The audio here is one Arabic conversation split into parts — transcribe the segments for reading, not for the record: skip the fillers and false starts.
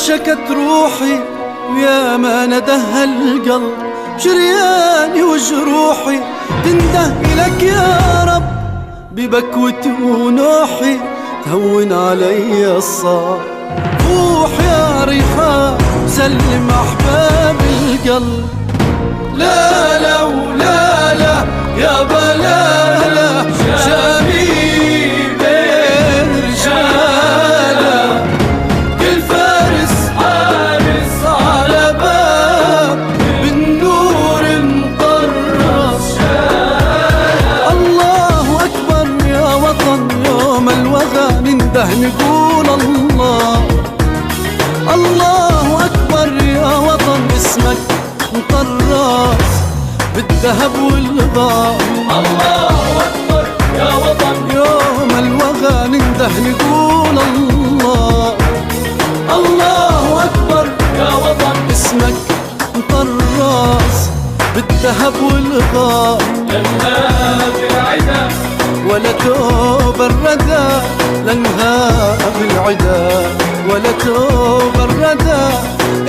شكت روحي ويا ما ندهى القلب، شرياني وجروحي تنده إلك يا رب، ببكوتي ونوحي تهون علي الصعب. روح يا ريحان سلم أحباب القلب. لا لا ولا لا يا بلالا شامي بين رجالا، كل فارس حارس على باب بالنور مطرس. الله أكبر يا وطن، يوم الوغى ننده نقول الله. الله أكبر يا وطن، اسمك مطرس بالذهب والغبار. الله أكبر يا وطن، يوم الوغى ننده نقول الله. الله أكبر يا وطن، اسمك مطرس بالذهب والغار. لنها بالعدا ولا توب الردى، لنها بالعدا ولا توب الردى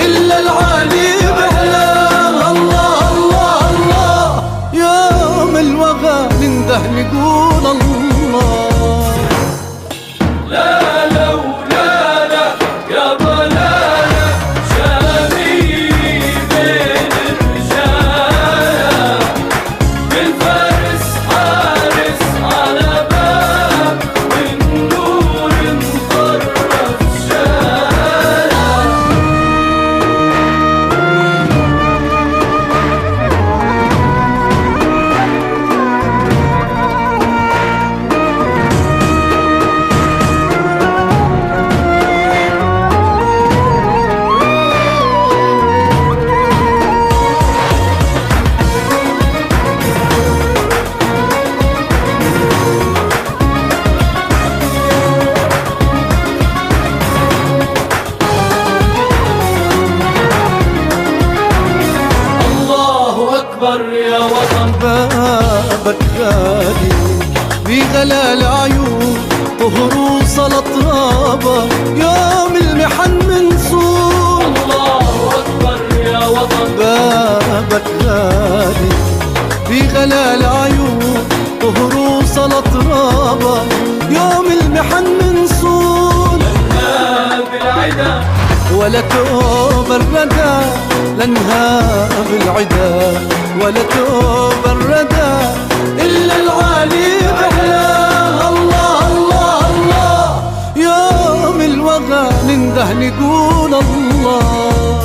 إلا العالي بأعلاه. الله الله الله، يوم الوغى ننده نقول الله. لا لا ولا لا يا بلالا شامي بين الرجال، بالفارس حارس على باب والنور مطرس شال. أكبر يا وطن، بابك غالي بغلا العيون، طهر وصل طرابة يوم المحن منصور. الله أكبر يا وطن، بابك غالي بغلا العيون، طهر وصل طرابة يوم المحن منصور. لنها بالعدا ولا توب الردى، لنها بالعدا ولا توب الردى إلا العالي بأعلاه. الله الله الله، يوم الوغى ننده نقول الله.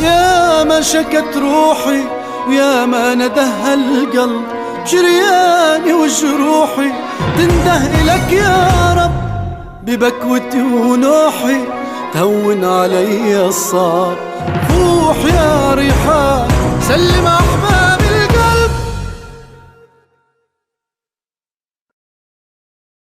يا ما شكت روحي ويا ما ندهى القلب، شرياني وجروحي تنده إلك يا رب، ببكوتي ونوحي تهون علي الصعب. روح يا ريحان سلم أحبابي